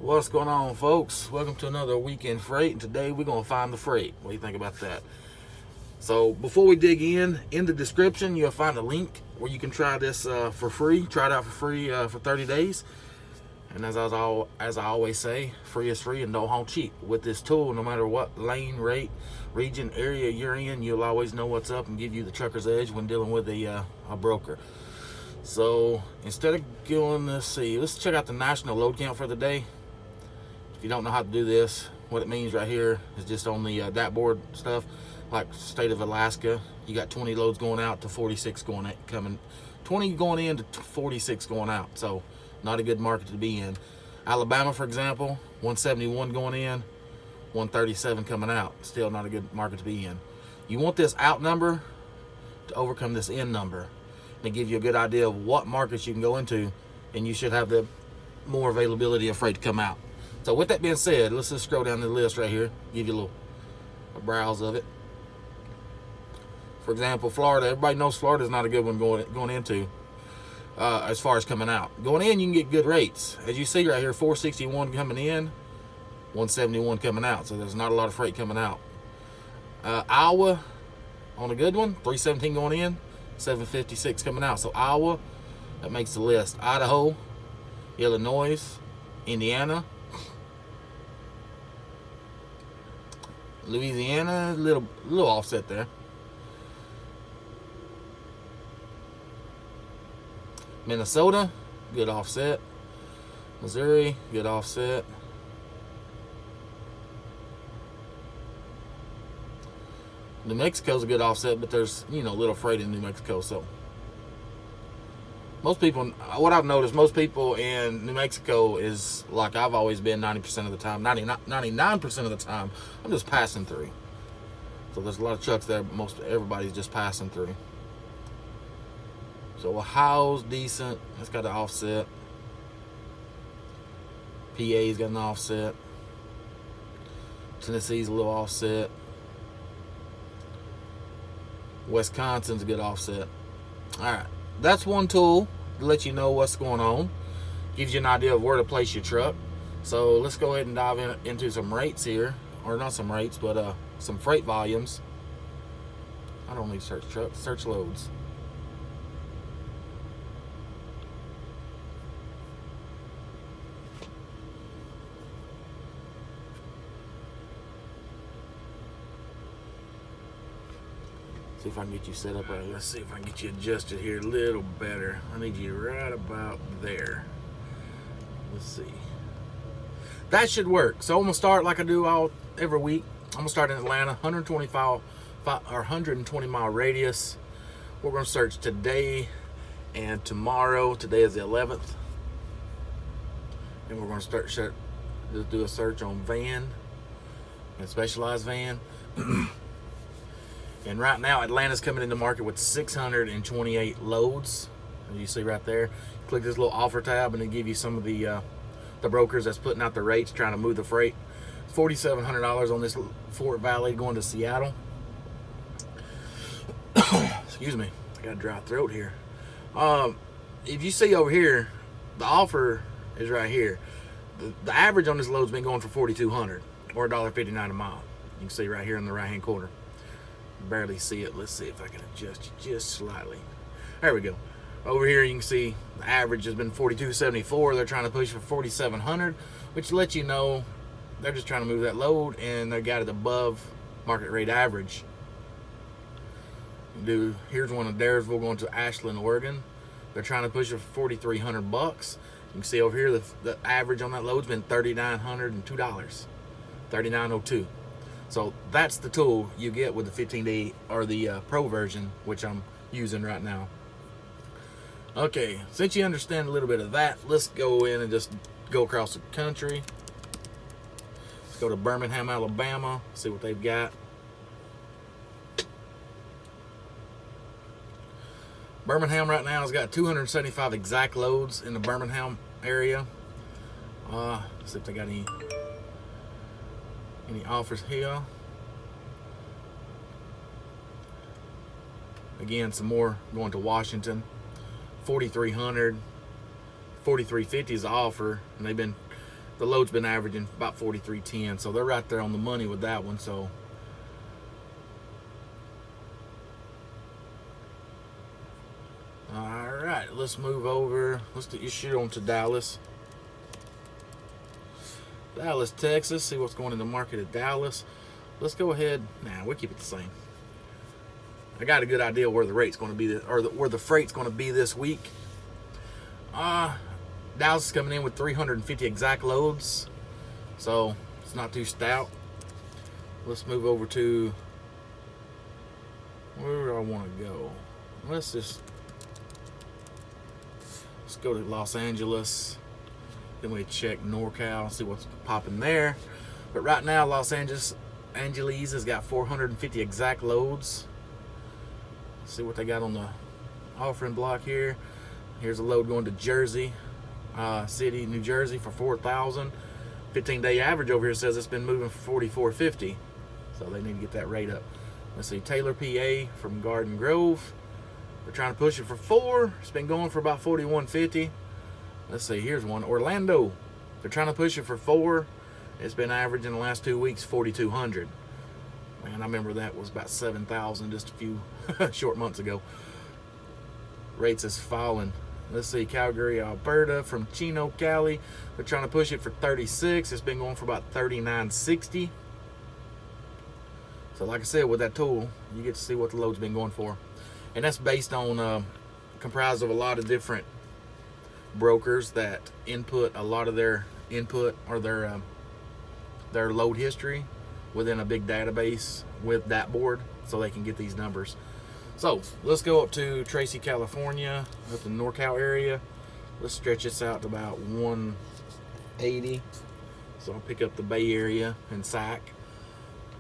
What's going on, folks? Welcome to another weekend freight, and today we're going to find the freight. What do you think about that? So before we dig in the description you'll find a link where you can try this for free. Try it out for free for 30 days. And as I always say, free is free and don't haul cheap. With this tool, no matter what lane, rate, region, area you're in, you'll always know what's up and give you the trucker's edge when dealing with a broker. So instead of going, let's check out the national load count for the day. If you don't know how to do this, what it means right here is just on the dashboard stuff, like state of Alaska, you got 20 loads going out to 46 coming, 20 going in to 46 going out. So not a good market to be in. Alabama, for example, 171 going in, 137 coming out. Still not a good market to be in. You want this out number to overcome this in number and give you a good idea of what markets you can go into, and you should have the more availability of freight to come out. So with that being said, let's just scroll down the list right here, give you a browse of it. For example, Florida. Everybody knows Florida is not a good one going into as far as coming out. Going in, you can get good rates. As you see right here, 461 coming in, 171 coming out. So there's not a lot of freight coming out. Iowa, on a good one, 317 going in, 756 coming out. So Iowa, that makes the list. Idaho, Illinois, Indiana, Louisiana, little offset there. Minnesota, good offset. Missouri, good offset. New Mexico's a good offset, but there's, little freight in New Mexico. So most people, what I've noticed, most people in New Mexico is like I've always been 90% of the time, 99% of the time, I'm just passing through. So there's a lot of trucks there, but everybody's just passing through. So Ohio's decent. It's got an offset. PA's got an offset. Tennessee's a little offset. Wisconsin's a good offset. Alright, that's one tool to let you know what's going on. Gives you an idea of where to place your truck. So let's go ahead and dive into some rates here. Or not some rates, but some freight volumes. I don't need to search trucks, search loads. See if I can get you set up right here. Let's see if I can get you adjusted here a little better. I need you right about there. Let's see. That should work. So I'm gonna start like I do every week. I'm gonna start in Atlanta, 120 mile radius. We're gonna search today and tomorrow. Today is the 11th, and we're gonna just do a search on van and specialized van. And right now, Atlanta's coming into market with 628 loads. As you see right there, click this little offer tab, and it'll give you some of the brokers that's putting out the rates, trying to move the freight. $4,700 on this Fort Valley going to Seattle. Excuse me, I got a dry throat here. If you see over here, the offer is right here. The average on this load's been going for $4,200 or $1.59 a mile. You can see right here in the right hand corner. Barely see it. Let's see if I can adjust you just slightly. There we go. Over here you can see the average has been $42.74. They're trying to push for $4,700, which lets you know they're just trying to move that load, and they got it above market rate average. Here's one in Daresville going to Ashland, Oregon. They're trying to push it for $4,300. You can see over here the average on that load's been $3,902, $3,902. So that's the tool you get with the 15-day or the Pro version, which I'm using right now. Okay, since you understand a little bit of that, let's go in and just go across the country. Let's go to Birmingham, Alabama, see what they've got. Birmingham right now has got 275 exact loads in the Birmingham area. Let's see if they got any offers here. Again, some more going to Washington. 4,300, 4,350 is the offer, and they've been the load's been averaging about 43.10, so they're right there on the money with that one. So all right, let's move over. Let's get your shoot on to Dallas, Texas. See what's going in the market at Dallas. Let's go ahead. Nah, we'll keep it the same. I got a good idea where the rate's going to be, where the freight's going to be this week. Dallas is coming in with 350 exact loads, so it's not too stout. Let's move over to where do I want to go. Let's go to Los Angeles. Then we check NorCal, see what's popping there. But right now, Los Angeles has got 450 exact loads. Let's see what they got on the offering block here. Here's a load going to Jersey City, New Jersey for 4,000. 15-day average over here says it's been moving for 44.50. So they need to get that rate up. Let's see, Taylor, PA from Garden Grove. They're trying to push it for 4. It's been going for about 41.50. Let's see, here's one. Orlando. They're trying to push it for 4. It's been averaging the last 2 weeks 4,200. Man, I remember that was about 7,000 just a few short months ago. Rates is falling. Let's see, Calgary, Alberta from Chino, Cali. They're trying to push it for 36. It's been going for about 39.60. So like I said, with that tool, you get to see what the load's been going for. And that's based on, comprised of a lot of different brokers that input a lot of their input or their load history within a big database with that board, so they can get these numbers. So let's go up to Tracy, California, up in NorCal area. Let's stretch this out to about 180. So I'll pick up the Bay Area and SAC.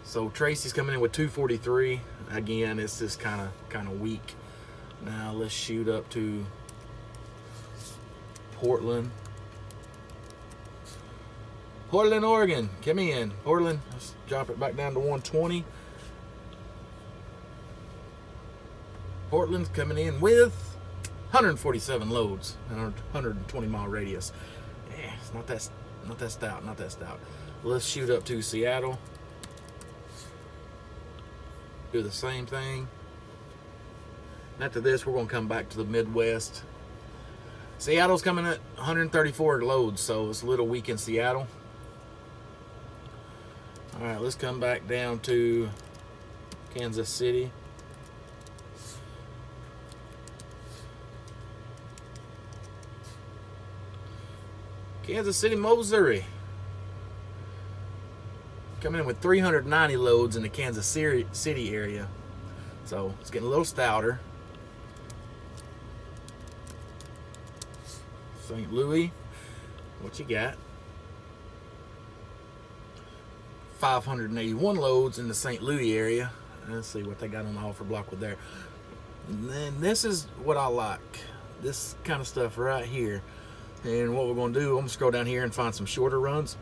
So Tracy's coming in with 243. Again, it's just kind of weak. Now let's shoot up to Portland, Oregon. Come in, Portland. Let's drop it back down to 120. Portland's coming in with 147 loads and a 120 mile radius. Yeah, it's not that stout. Let's shoot up to Seattle. Do the same thing. After this, we're going to come back to the Midwest. Seattle's coming at 134 loads, so it's a little weak in Seattle. All right, let's come back down to Kansas City. Kansas City, Missouri. Coming in with 390 loads in the Kansas City area. So it's getting a little stouter. St. Louis, what you got? 581 loads in the St. Louis area. Let's see what they got on the offer block with there. And then this is what I like. This kind of stuff right here. And what we're going to do, I'm going to scroll down here and find some shorter runs,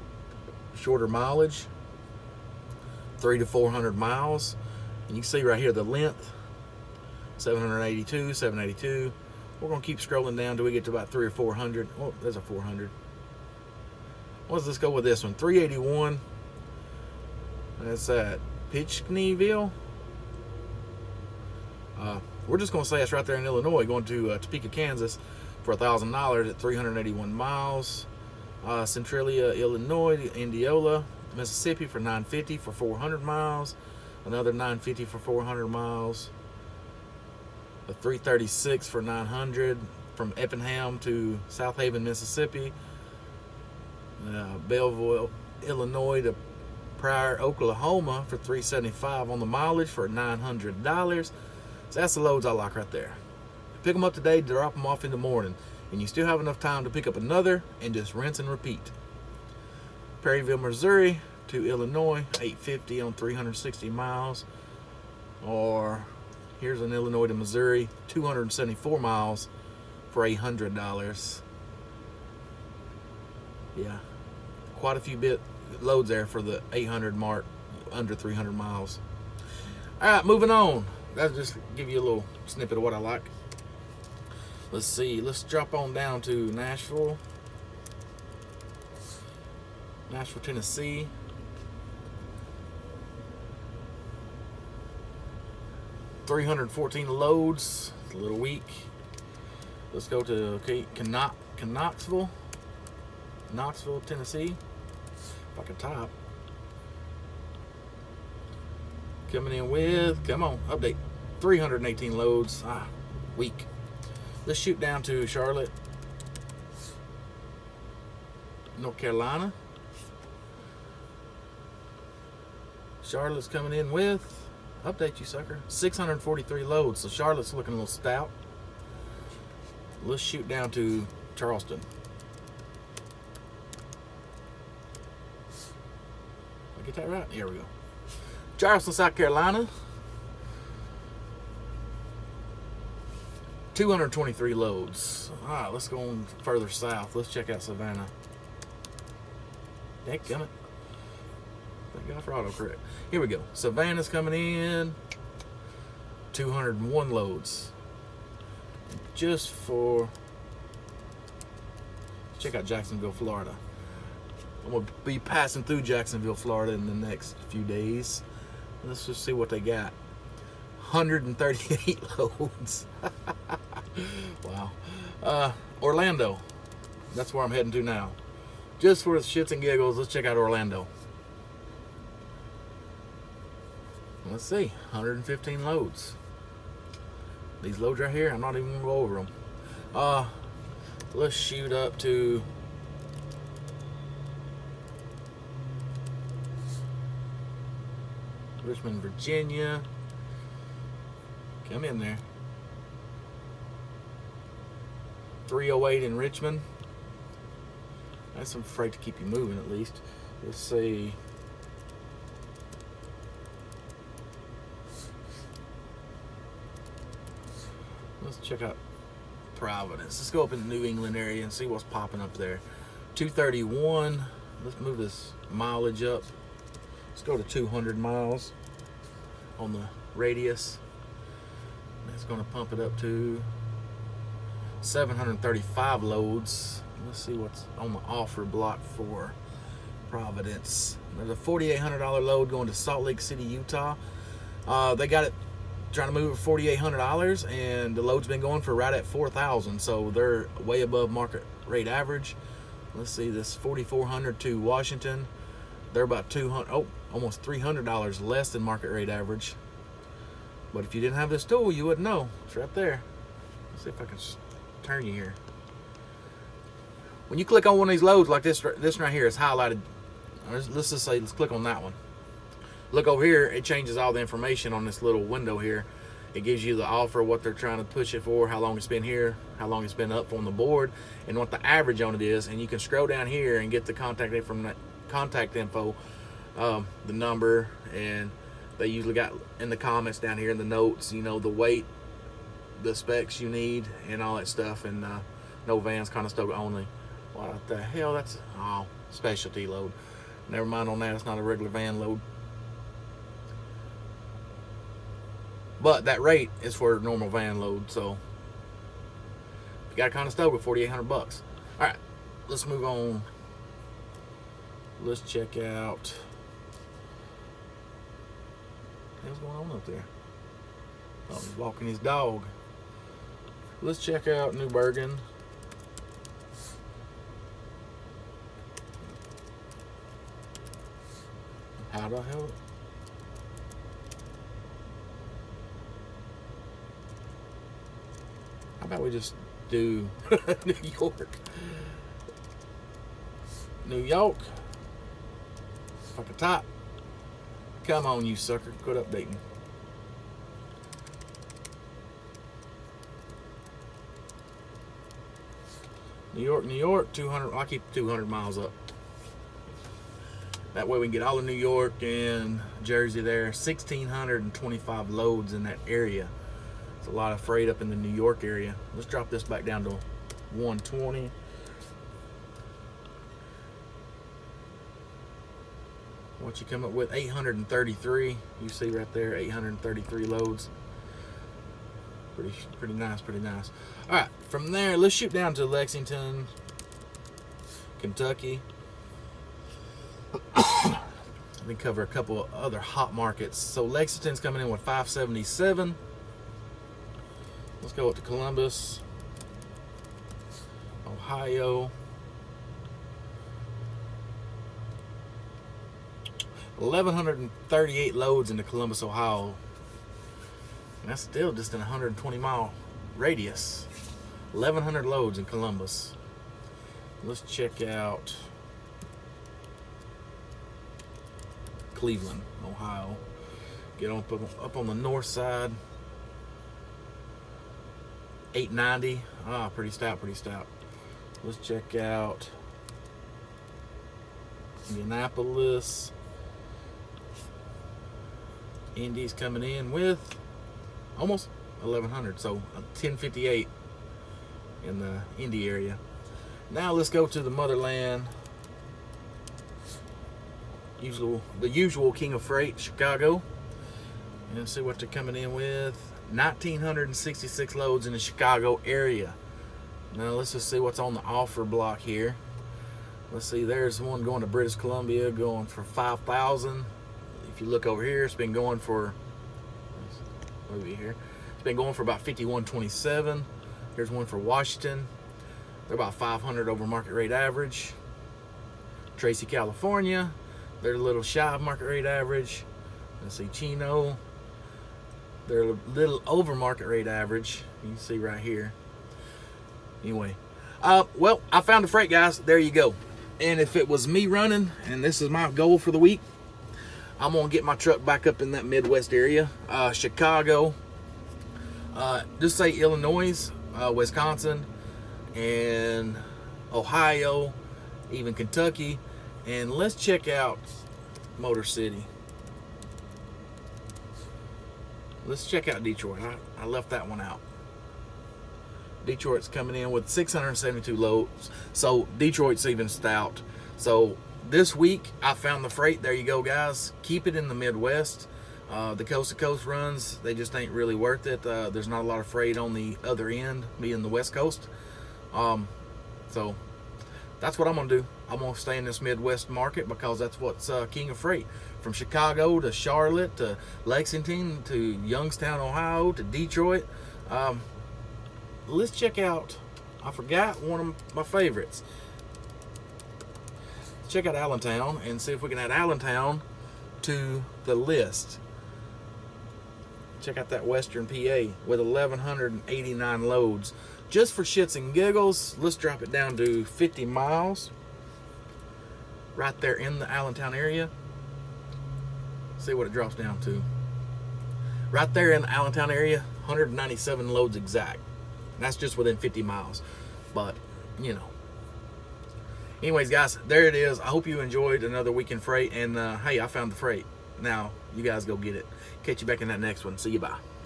shorter mileage, 300 to 400 miles. And you can see right here the length, 782, 782. We're going to keep scrolling down till we get to about 300 or 400. Oh, there's a 400. Let's go with this one, 381. That's at Pitchkneyville. We're just going to say it's right there in Illinois, going to Topeka, Kansas for $1,000 at 381 miles. Centralia, Illinois, Indianola, Mississippi for $950 for 400 miles. Another $950 for 400 miles. A 336 for 900 from Effingham to South Haven, Mississippi. Belleville, Illinois to Pryor, Oklahoma for $375 on the mileage for $900. So that's the loads I like right there. Pick them up today, drop them off in the morning, and you still have enough time to pick up another and just rinse and repeat. Perryville, Missouri to Illinois, $850 on 360 miles. Or here's an Illinois to Missouri, 274 miles for $800. Yeah, quite a few loads there for the 800 mark, under 300 miles. All right, moving on. That'll just give you a little snippet of what I like. Let's see, let's drop on down to Nashville. Nashville, Tennessee. $314 loads. It's a little weak. Let's go to Knoxville, Tennessee. If I can type. Coming in with, come on, update. 318 loads. Weak. Let's shoot down to Charlotte, North Carolina. Charlotte's coming in with, update you sucker, 643 loads. So Charlotte's looking a little stout. Let's shoot down to Charleston. Did I get that right? Here we go. Charleston, South Carolina. 223 loads. Alright, let's go on further south. Let's check out Savannah. Dadgummit. Thank God for autocorrect. Here we go. Savannah's coming in. 201 loads. Just for... check out Jacksonville, Florida. I'm going to be passing through Jacksonville, Florida in the next few days. Let's just see what they got. 138 loads. Wow. Orlando. That's where I'm heading to now. Just for the shits and giggles, let's check out Orlando. Let's see. 115 loads. These loads right here, I'm not even going to go over them. Let's shoot up to... Richmond, Virginia. Come in there. 308 in Richmond. That's some freight to keep you moving at least. Let's see. Let's check out Providence. Let's go up in the New England area and see what's popping up there. 231. Let's move this mileage up. Let's go to 200 miles on the radius. That's going to pump it up to 735 loads. Let's see what's on the offer block for Providence. There's a $4,800 load going to Salt Lake City, Utah. They got it trying to move it for $4,800, and the load's been going for right at $4,000, so they're way above market rate average. Let's see, this 4,400 to Washington. They're about almost $300 less than market rate average. But if you didn't have this tool, you wouldn't know. It's right there. Let's see if I can turn you here. When you click on one of these loads like this right here is highlighted. Let's just say, let's click on that one. Look over here, it changes all the information on this little window here. It gives you the offer, what they're trying to push it for, how long it's been here, how long it's been up on the board, and what the average on it is. And you can scroll down here and get the contact info, the number, and they usually got in the comments down here in the notes, you know, the weight, the specs you need, and all that stuff. And no vans, kind of stock only. What the hell? That's specialty load. Never mind on that. It's not a regular van load. But that rate is for a normal van load. So if you got a kind of stove with $4,800. All right, let's move on. Let's check out. What's going on up there? Oh, he's walking his dog. Let's check out New Bergen. How the hell? How about we just do New York? New York. Fuck a top. Come on, you sucker. Quit updating. New York, 200. I'll keep 200 miles up. That way we can get all of New York and Jersey there. 1,625 loads in that area. It's a lot of freight up in the New York area. Let's drop this back down to 120. What you come up with? 833. You see right there, 833 loads. Pretty nice, pretty nice. All right, from there, let's shoot down to Lexington, Kentucky. Let me cover a couple of other hot markets. So Lexington's coming in with 577. Let's go up to Columbus, Ohio. 1,138 loads into Columbus, Ohio. And that's still just in a 120-mile radius. 1,100 loads in Columbus. Let's check out Cleveland, Ohio. Get up on the north side. 890. Ah, pretty stout, pretty stout. Let's check out Indianapolis. Indy's coming in with almost 1,100, so 1058 in the Indy area. Now let's go to the motherland. The usual king of freight, Chicago, and see what they're coming in with. 1,966 loads in the Chicago area. Now let's just see what's on the offer block here. Let's see, there's one going to British Columbia going for 5,000. If you look over here, it's been going for, over here, it's been going for about 51.27. Here's one for Washington. They're about 500 over market rate average. Tracy, California, they're a little shy of market rate average. Let's see, Chino, they're a little over market rate average. You can see right here. Anyway, well, I found the freight, guys. There you go. And if it was me running, and this is my goal for the week, I'm gonna get my truck back up in that Midwest area, Chicago, just say Illinois, Wisconsin, and Ohio, even Kentucky. And let's check out Motor City. Let's check out Detroit. I left that one out. Detroit's coming in with 672 loads. So Detroit's even stout. So this week I found the freight. There you go, guys. Keep it in the Midwest. The coast to coast runs, they just ain't really worth it. There's not a lot of freight on the other end, being the West Coast. So that's what I'm gonna do. I'm gonna stay in this Midwest market because that's what's king of freight. From Chicago to Charlotte to Lexington to Youngstown, Ohio to Detroit. Let's check out, I forgot one of my favorites. Let's check out Allentown and see if we can add Allentown to the list. Check out that Western PA with 1,189 loads. Just for shits and giggles, let's drop it down to 50 miles. Right there in the Allentown area. See what it drops down to. Right there in the Allentown area, 197 loads exact. That's just within 50 miles. But, you know. Anyways, guys, there it is. I hope you enjoyed another week in freight. And, hey, I found the freight. Now, you guys go get it. Catch you back in that next one. See you, bye.